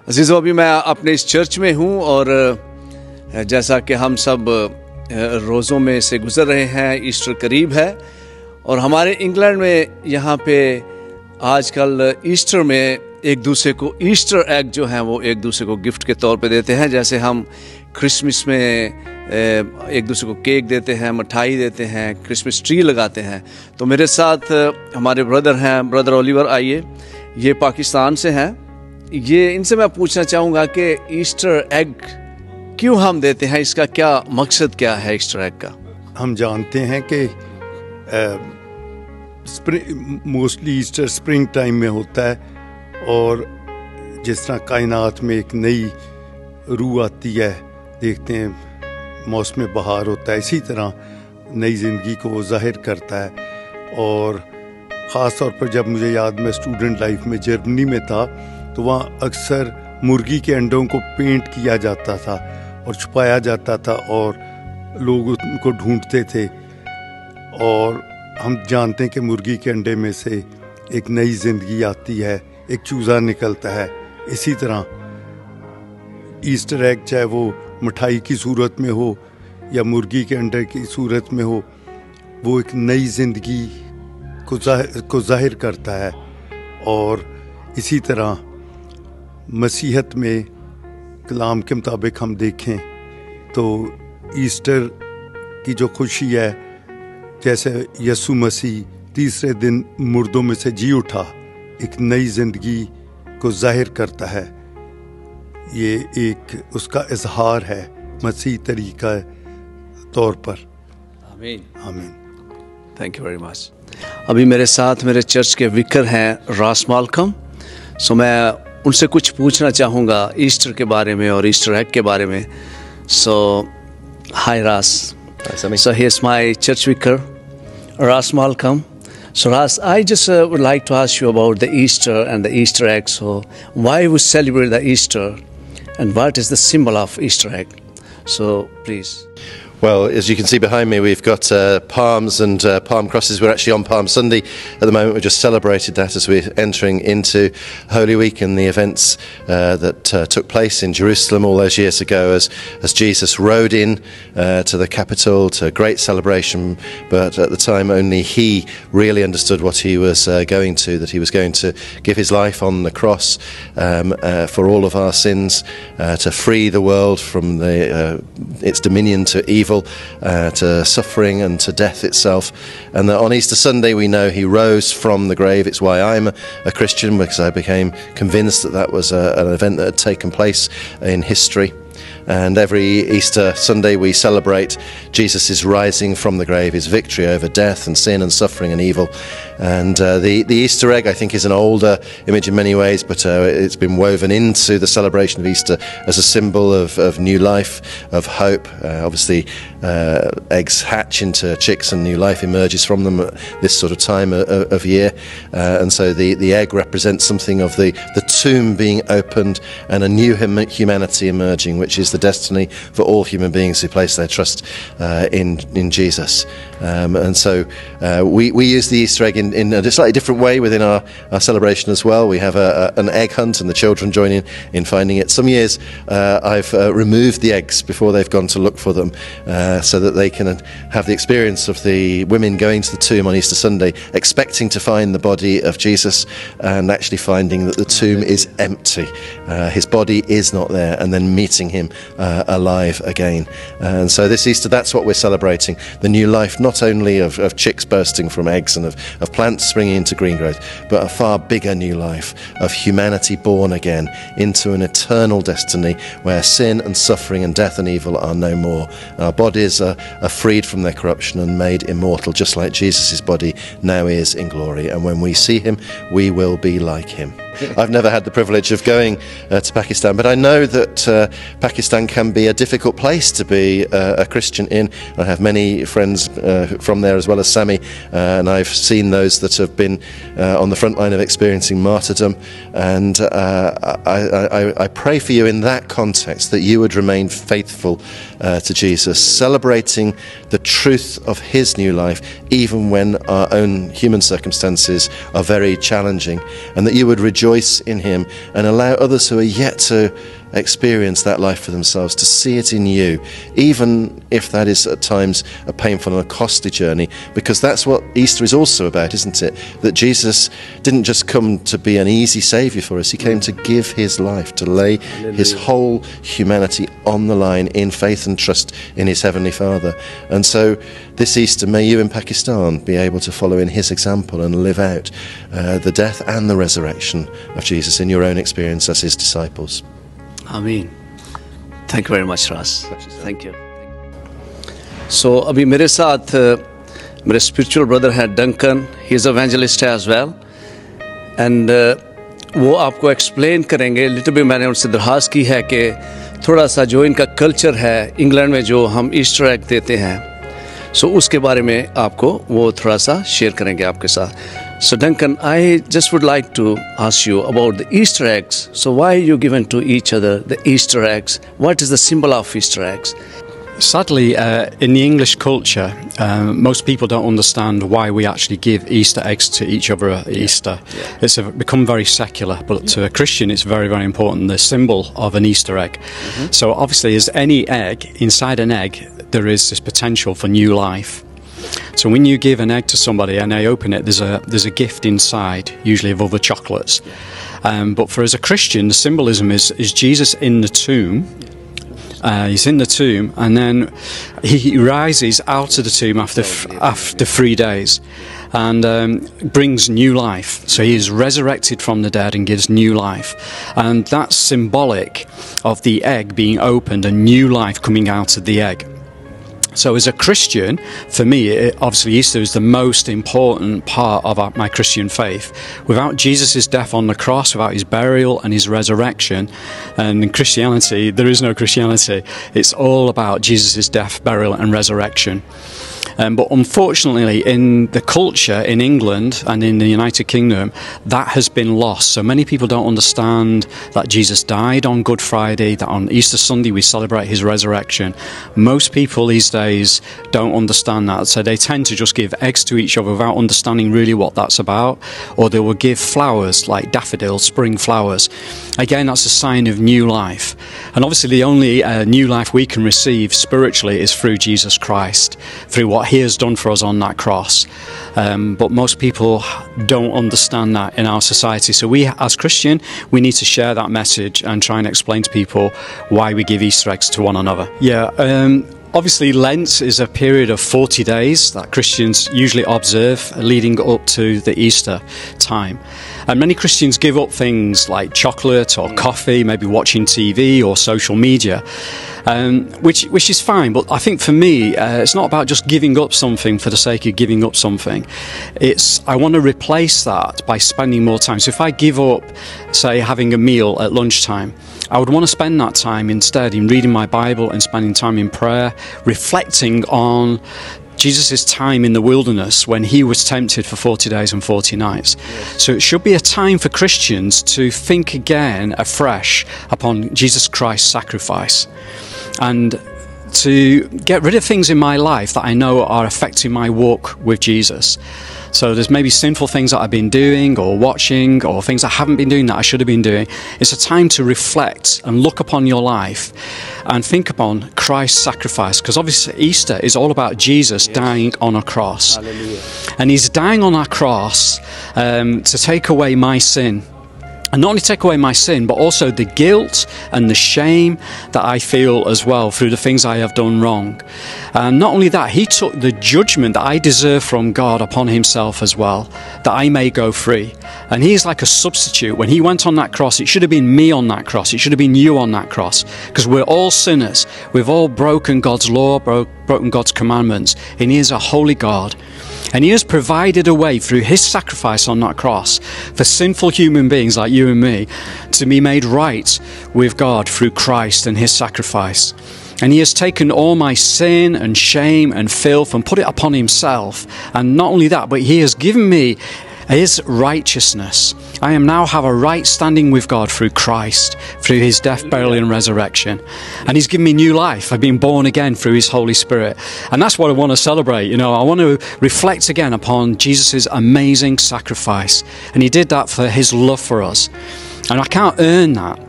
अजीज़ों, अभी मैं अपने इस चर्च में हूँ और जैसा कि हम सब रोज़ों में से गुज़र रहे हैं, ईस्टर करीब है और हमारे इंग्लैंड में यहाँ पे आजकल ईस्टर में एक दूसरे को ईस्टर एग जो हैं वो एक दूसरे को गिफ्ट के तौर पे देते हैं। जैसे हम क्रिसमस में एक दूसरे को केक देते हैं, मिठाई देते हैं, क्रिसमस ट्री लगाते हैं। तो मेरे साथ हमारे ब्रदर हैं, ब्रदर ओलिवर, आइए, ये पाकिस्तान से हैं। ये इनसे मैं पूछना चाहूँगा कि ईस्टर एग क्यों हम देते हैं, इसका क्या मकसद क्या है ईस्टर एग का? हम जानते हैं कि मोस्टली ईस्टर स्प्रिंग टाइम में होता है और जिस तरह कायनात में एक नई रूह आती है, देखते हैं मौसम बहार होता है, इसी तरह नई ज़िंदगी को वो ज़ाहिर करता है। और ख़ास तौर पर जब मुझे याद, मैं स्टूडेंट लाइफ में जर्मनी में था, तो वहाँ अक्सर मुर्गी के अंडों को पेंट किया जाता था और छुपाया जाता था और लोग उनको ढूंढते थे। और हम जानते हैं कि मुर्गी के अंडे में से एक नई ज़िंदगी आती है, एक चूज़ा निकलता है। इसी तरह ईस्टर एग, चाहे वो मिठाई की सूरत में हो या मुर्गी के अंडे की सूरत में हो, वो एक नई ज़िंदगी को ज़ाहिर करता है। और इसी तरह मसीहत में कलाम के मुताबिक हम देखें तो ईस्टर की जो खुशी है, जैसे यसु मसीह तीसरे दिन मुर्दों में से जी उठा, एक नई ज़िंदगी को ज़ाहिर करता है। ये एक उसका इजहार है मसीह तरीका तौर पर। आमीन, आमीन। Thank you very much. अभी मेरे साथ मेरे चर्च के विकर हैं रास मालकम। सो मैं उनसे कुछ पूछना चाहूँगा ईस्टर के बारे में और ईस्टर एग के बारे में। सो हाय रास। So here's my church vicar, Ras Malcolm. So Ras, I just would like to ask you about the Easter and the Easter egg. So why we celebrate the Easter and what is the symbol of Easter egg? So please. Well, as you can see behind me, we've got palms and palm crosses. We're actually on Palm Sunday at the moment. We've just celebrated that as we're entering into Holy Week and the events that took place in Jerusalem all those years ago as Jesus rode in to the capital, to a great celebration. But at the time, only he really understood what he was going to, that he was going to give his life on the cross for all of our sins, to free the world from its dominion to evil, to suffering and to death itself. And that on Easter Sunday we know he rose from the grave. It's why I'm a Christian, because I became convinced that that was an event that had taken place in history. And every Easter Sunday we celebrate Jesus' rising from the grave, his victory over death and sin and suffering and evil. And the Easter egg, I think, is an older image in many ways, but it's been woven into the celebration of Easter as a symbol of new life, of hope. Obviously, eggs hatch into chicks and new life emerges from them at this sort of time of year. And so the egg represents something of the tomb being opened and a new humanity emerging, which is the destiny for all human beings who place their trust in Jesus. And so we use the Easter egg in a slightly different way within our celebration as well. We have an egg hunt and the children join in finding it. Some years I've removed the eggs before they've gone to look for them, so that they can have the experience of the women going to the tomb on Easter Sunday expecting to find the body of Jesus and actually finding that the tomb is empty. His body is not there, and then meeting him alive again. And so this Easter, that's what we're celebrating, the new life not only of chicks bursting from eggs and of plants springing into green growth, but a far bigger new life of humanity born again into an eternal destiny where sin and suffering and death and evil are no more. Our bodies are freed from their corruption and made immortal, just like Jesus' body now is in glory. And when we see him, we will be like him. I've never had the privilege of going to Pakistan, but I know that Pakistan can be a difficult place to be a Christian in. I have many friends from there as well as Sammy, and I've seen those that have been on the front line of experiencing martyrdom. And I pray for you in that context that you would remain faithful to Jesus, celebrating the truth of his new life, even when our own human circumstances are very challenging, and that you would rejoice rejoice in him and allow others who are yet to experience that life for themselves to see it in you, even if that is at times a painful and a costly journey, because that's what Easter is also about, isn't it? That Jesus didn't just come to be an easy saviour for us, he came to give his life, to lay his whole humanity on the line in faith and trust in his Heavenly Father. And so this Easter, may you in Pakistan be able to follow in his example and live out the death and the resurrection of Jesus in your own experience as his disciples. Amen. Thank you very much Ross. Thank you. So अभी मेरे साथ मेरे spiritual brother हैं Duncan. He is evangelist as well and वो आपको explain करेंगे little bit. मैंने उनसे दरख्वास्त की है कि थोड़ा सा जो इनका कल्चर है इंग्लैंड में जो हम ईस्टर एग देते हैं, सो उसके बारे में आपको वो थोड़ा सा शेयर करेंगे आपके साथ. So Duncan, I just would like to ask you about the Easter eggs. So why are you given to each other the Easter eggs? What is the symbol of Easter eggs? Sadly, in the English culture, most people don't understand why we actually give Easter eggs to each other at Easter. Yeah. It's become very secular, but to a Christian it's very, very important, the symbol of an Easter egg. So obviously, as any egg, inside an egg, there is this potential for new life. So when you give an egg to somebody and they open it, there's a gift inside, usually of other chocolates. But for as a Christian, the symbolism is Jesus in the tomb. He's in the tomb, and then he rises out of the tomb after 3 days and brings new life. So he is resurrected from the dead and gives new life. And that's symbolic of the egg being opened and new life coming out of the egg. So as a Christian, for me, obviously Easter is the most important part of my Christian faith. Without Jesus' death on the cross, without his burial and his resurrection, and in Christianity, there is no Christianity. It's all about Jesus' death, burial and resurrection. But unfortunately, in the culture in England and in the United Kingdom, that has been lost. So many people don't understand that Jesus died on Good Friday, that on Easter Sunday we celebrate his resurrection. Most people these days don't understand that. So they tend to just give eggs to each other without understanding really what that's about. Or they will give flowers like daffodils, spring flowers. Again, that's a sign of new life. And obviously the only new life we can receive spiritually is through Jesus Christ, through what he has done for us on that cross. But most people don't understand that in our society. So we, as Christian, we need to share that message and try and explain to people why we give Easter eggs to one another. Obviously, Lent is a period of 40 days that Christians usually observe leading up to the Easter time. And many Christians give up things like chocolate or coffee, maybe watching TV or social media, which is fine. But I think for me, it's not about just giving up something for the sake of giving up something. I want to replace that by spending more time. So if I give up, say, having a meal at lunchtime, I would want to spend that time instead in reading my Bible and spending time in prayer, reflecting on Jesus' time in the wilderness when he was tempted for 40 days and 40 nights. Yes. So it should be a time for Christians to think again afresh upon Jesus Christ's sacrifice and to get rid of things in my life that I know are affecting my walk with Jesus. So there's maybe sinful things that I've been doing or watching or things I haven't been doing that I should have been doing. It's a time to reflect and look upon your life and think upon Christ's sacrifice, because obviously Easter is all about Jesus dying on a cross. Hallelujah. And he's dying on that cross to take away my sin. And not only take away my sin, but also the guilt and the shame that I feel as well through the things I have done wrong. And not only that, he took the judgment that I deserve from God upon himself as well, that I may go free. And he is like a substitute. When he went on that cross, it should have been me on that cross. It should have been you on that cross, because we're all sinners. We've all broken God's law, broken God's commandments, and he is a holy God. And he has provided a way through his sacrifice on that cross for sinful human beings like you and me to be made right with God through Christ and his sacrifice. And he has taken all my sin and shame and filth and put it upon himself. And not only that, but he has given me His righteousness. I am now have a right standing with God through Christ, through his death, burial and resurrection. And he's given me new life. I've been born again through his Holy Spirit. And that's what I want to celebrate. You know, I want to reflect again upon Jesus' amazing sacrifice. And he did that for his love for us. And I can't earn that.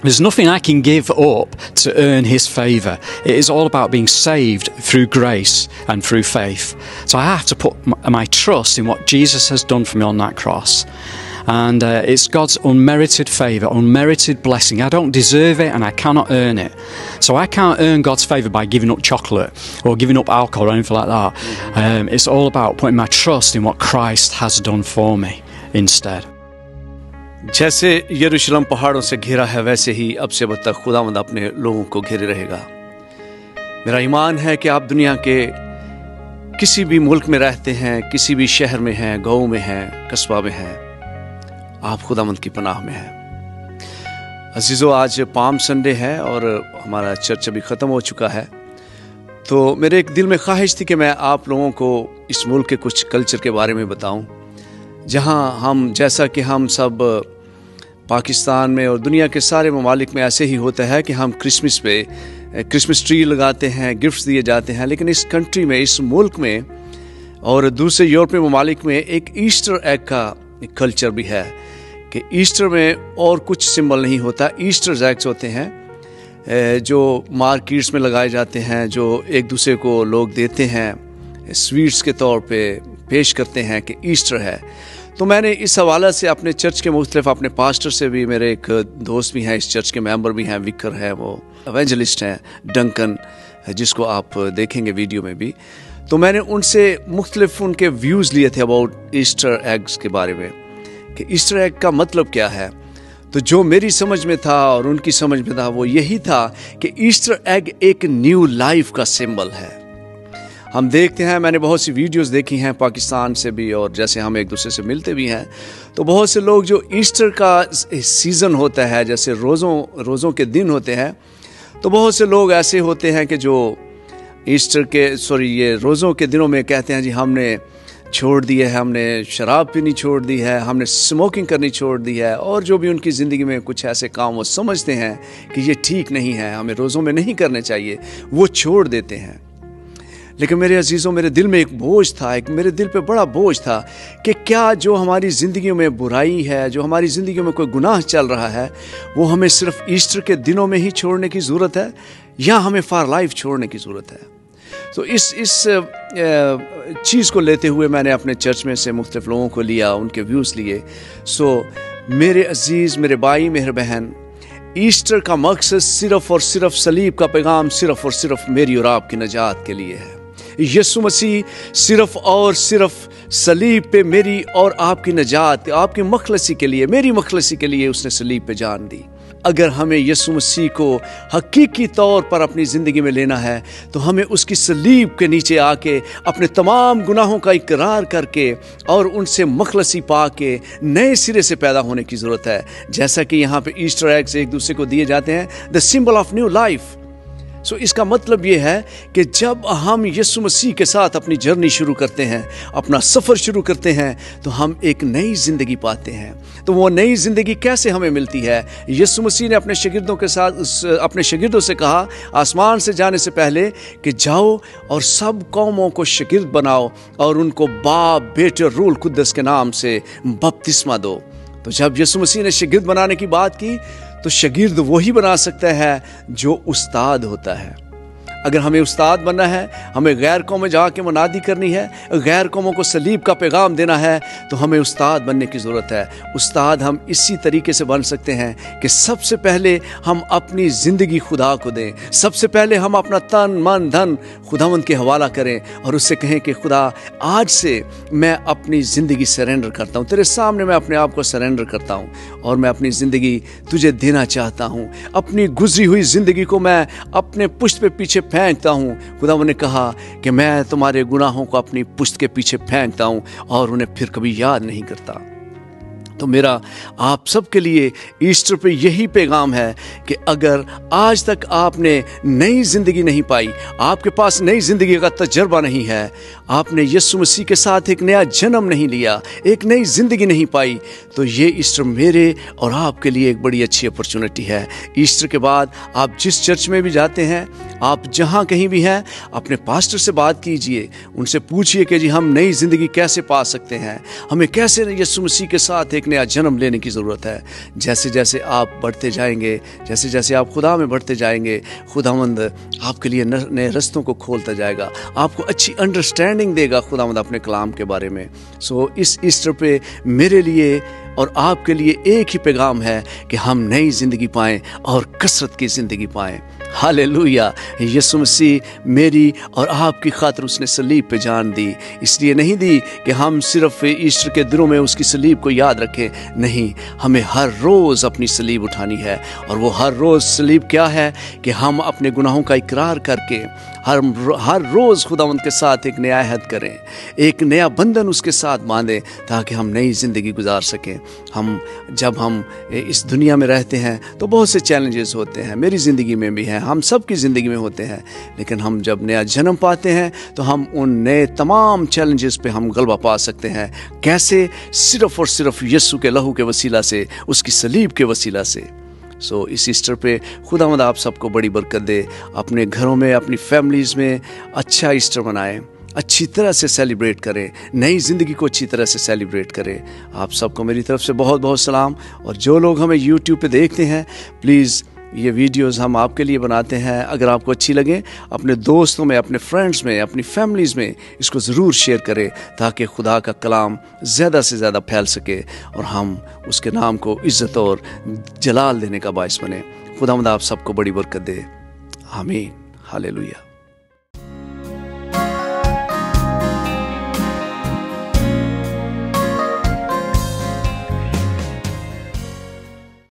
There's nothing I can give up to earn his favour. It is all about being saved through grace and through faith. So I have to put my trust in what Jesus has done for me on that cross. And it's God's unmerited favour, unmerited blessing. I don't deserve it and I cannot earn it. So I can't earn God's favour by giving up chocolate or giving up alcohol or anything like that. It's all about putting my trust in what Christ has done for me instead. جیسے یروشلم پہاڑوں سے گھرا ہے ویسے ہی اب سے اب تک خداوند اپنے لوگوں کو گھیرے رہے گا. میرا ایمان ہے کہ آپ دنیا کے کسی بھی ملک میں رہتے ہیں, کسی بھی شہر میں ہیں, گاؤں میں ہیں, قصبہ میں ہیں, آپ خداوند کی پناہ میں ہیں. عزیزو, آج پام سنڈے ہے اور ہمارا چرچ ابھی ختم ہو چکا ہے. تو میرے ایک دل میں خواہش تھی کہ میں آپ لوگوں کو اس ملک کے کچھ کلچر کے بارے میں بتاؤں, جہاں ہم جیسا کہ ہم سب پاکستان میں اور دنیا کے سارے ممالک میں ایسے ہی ہوتا ہے کہ ہم کرسمس پہ کرسمس ٹری لگاتے ہیں, گفٹس دیے جاتے ہیں. لیکن اس کنٹری میں, اس ملک میں اور دوسرے یورپی ممالک میں ایک ایسٹر ایگ کا کلچر بھی ہے کہ ایسٹر میں اور کچھ سمبل نہیں ہوتا. ایسٹر ایگز ہوتے ہیں جو مارکیٹس میں لگائے جاتے ہیں, جو ایک دوسرے کو لوگ دیتے ہیں, سویٹس کے طور پہ پیش کرتے ہیں کہ ایسٹر ہے. تو میں نے اس حوالہ سے اپنے چرچ کے مختلف اپنے پاسٹر سے بھی, میرے ایک دوست بھی ہیں اس چرچ کے ممبر بھی ہیں, وکر ہے, وہ ایونجلسٹ ہیں ڈنکن, جس کو آپ دیکھیں گے ویڈیو میں بھی. تو میں نے ان سے مختلف ان کے ویوز لیے تھے اباؤٹ ایسٹر ایگز کے بارے میں کہ ایسٹر ایگ کا مطلب کیا ہے. تو جو میری سمجھ میں تھا اور ان کی سمجھ میں تھا وہ یہی تھا کہ ایسٹر ایگ ایک نیو لائف کا سمبل ہے. ہم دیکھتے ہیں, میں نے بہت سی ویڈیوز دیکھی ہیں پاکستان سے بھی, اور جیسے ہم ایک دوسرے سے ملتے بھی ہیں تو بہت سے لوگ جو ایسٹر کا سیزن ہوتا ہے, جیسے روزوں کے دن ہوتے ہیں, تو بہت سے لوگ ایسے ہوتے ہیں کہ جو ایسٹر کے یہ روزوں کے دنوں میں کہتے ہیں جی ہم نے چھوڑ دی ہے, ہم نے شراب پینی چھوڑ دی ہے, ہم نے اسموکنگ کرنی چھوڑ دی ہے, اور جو بھی ان کی زندگی میں کچھ ایسے کام وہ سمجھتے ہیں کہ یہ ٹھیک نہیں ہے, ہمیں روزوں میں نہیں کرنے چاہیے, وہ چھوڑ دیتے ہیں. لیکن میرے عزیزوں, میرے دل میں ایک بوجھ تھا, میرے دل پہ بڑا بوجھ تھا کہ کیا جو ہماری زندگیوں میں برائی ہے, جو ہماری زندگیوں میں کوئی گناہ چل رہا ہے, وہ ہمیں صرف ایسٹر کے دنوں میں ہی چھوڑنے کی ضرورت ہے یا ہمیں فار لائف چھوڑنے کی ضرورت ہے. تو اس چیز کو لیتے ہوئے میں نے اپنے چرچ میں سے مختلف لوگوں کو لیا, ان کے ویوز لیے. میرے عزیز, میرے بھائی, میرے بہن, ایسٹر کا مقصد صرف اور صرف صلیب کا پیغام صرف اور صرف میری اور آپ کی نجات کے لیے ہے. یسوع مسیح صرف اور صرف صلیب پہ میری اور آپ کی نجات, آپ کی مخلصی کے لیے, میری مخلصی کے لیے اس نے صلیب پہ جان دی. اگر ہمیں یسوع مسیح کو حقیقی طور پر اپنی زندگی میں لینا ہے تو ہمیں اس کی صلیب کے نیچے آ کے اپنے تمام گناہوں کا اقرار کر کے اور ان سے مخلصی پا کے نئے سرے سے پیدا ہونے کی ضرورت ہے. جیسا کہ یہاں پہ ایسٹر ایگز ایک دوسرے کو دیے جاتے ہیں, the symbol of new life. اس کا مطلب یہ ہے کہ جب ہم یسوع مسیح کے ساتھ اپنی جرنی شروع کرتے ہیں, اپنا سفر شروع کرتے ہیں, تو ہم ایک نئی زندگی پاتے ہیں. تو وہ نئی زندگی کیسے ہمیں ملتی ہے؟ یسوع مسیح نے اپنے شاگردوں سے کہا آسمان سے جانے سے پہلے کہ جاؤ اور سب قوموں کو شاگرد بناؤ اور ان کو باپ, بیٹے اور روح القدس کے نام سے بپتسمہ دو. تو جب یسوع مسیح نے شاگرد بنانے کی بات کی تو شاگرد وہی بنا سکتا ہے جو استاد ہوتا ہے. اگر ہمیں استاد بننا ہے, ہمیں غیر قوم میں جا کے منادی کرنی ہے, غیر قوموں کو صلیب کا پیغام دینا ہے, تو ہمیں استاد بننے کی ضرورت ہے. استاد ہم اسی طریقے سے بن سکتے ہیں کہ سب سے پہلے ہم اپنی زندگی خدا کو دیں, سب سے پہلے ہم اپنا تن من دھن خداوند کے حوالہ کریں اور اس سے کہیں کہ خدا آج سے میں اپنی زندگی سرنڈر کرتا ہوں, تیرے سامنے میں اپنے آپ کو سرنڈر کرتا ہوں اور میں اپنی زندگی تجھے دینا چاہتا ہوں. اپنی گزری ہوئی زندگی کو میں اپنے پشت پہ پیچھے پھینکتا ہوں. خداوند نے کہا کہ میں تمہارے گناہوں کو اپنی پشت کے پیچھے پھینکتا ہوں اور انہیں پھر کبھی یاد نہیں کرتا. تو میرا آپ سب کے لیے ایسٹر پہ یہی پیغام ہے کہ اگر آج تک آپ نے نئی زندگی نہیں پائی، آپ کے پاس نئی زندگی کا تجربہ نہیں ہے، آپ نے یسوع مسیح کے ساتھ ایک نیا جنم نہیں لیا، ایک نئی زندگی نہیں پائی، تو یہ ایسٹر میرے اور آپ کے لیے ایک بڑی اچھی اپرچونٹی ہے۔ ایسٹر کے بعد آپ جس چرچ میں بھی جاتے ہیں، آپ جہاں کہیں بھی ہیں، اپنے پاسٹر سے بات کیجئے، ان سے پوچھئے کہ جی ہم نئی زندگی کیسے پا سکتے ہیں، ہمیں کیسے یسوع مسیح کے ساتھ ایک نیا جنم لینے کی ضرورت ہے۔ جیسے جیسے آپ بڑھتے جائیں گے، جیسے جیسے آپ خدا میں بڑھتے جائیں گے، خداوند آپ کے لیے نئے رستوں کو کھولتا جائے گا، آپ کو اچھی انڈرسٹینڈنگ دے گا خداوند اپنے کلام کے بارے میں۔ سو اس ایسٹر پہ میرے لیے اور آپ کے لیے ایک ہی پیغام ہے کہ ہم نئی زندگی پائیں اور کثرت کی زندگی پائیں۔ ہاللیلویہ! یسوع مسیح میری اور آپ کی خاطر اس نے صلیب پہ جان دی، اس لیے نہیں دی کہ ہم صرف ایسٹر کے دنوں میں اس کی صلیب کو یاد رکھیں، نہیں، ہمیں ہر روز اپنی صلیب اٹھانی ہے۔ اور وہ ہر روز صلیب کیا ہے کہ ہم اپنے گناہوں کا اقرار کر کے ہر روز خداوند کے ساتھ ایک نیا عہد کریں، ایک نیا بندھن اس کے ساتھ باندھیں تاکہ ہم نئی زندگی گزار سکیں۔ جب ہم اس دنیا میں رہتے ہیں تو بہت سے چیلنجز ہوتے ہیں، میری زندگی میں بھی ہیں، ہم سب کی زندگی میں ہوتے ہیں، لیکن ہم جب نیا جنم پاتے ہیں تو ہم ان نئے تمام چیلنجز پہ ہم غلبہ پا سکتے ہیں۔ کیسے؟ صرف اور صرف یسوع کے لہو کے وسیلہ سے، اس کی صلیب کے وسیلہ سے۔ سو اس ایسٹر پہ خداوند آپ سب کو بڑی برکت دے، اپنے گھروں میں، اپنی فیملیز میں اچھا ایسٹر منائیں، اچھی طرح سے سیلیبریٹ کریں، نئی زندگی کو اچھی طرح سے سیلیبریٹ کریں۔ آپ سب کو میری طرف سے بہت بہت سلام، اور جو لوگ ہمیں یوٹیوب پہ دیکھتے ہیں، پلیز یہ ویڈیوز ہم آپ کے لیے بناتے ہیں، اگر آپ کو اچھی لگیں اپنے دوستوں میں، اپنے فرینڈز میں، اپنی فیملیز میں اس کو ضرور شیئر کریں تاکہ خدا کا کلام زیادہ سے زیادہ پھیل سکے اور ہم اس کے نام کو عزت اور جلال دینے کا باعث بنے۔ خداوند آپ سب کو بڑی برکت دے، آمین، ہاللیلویہ۔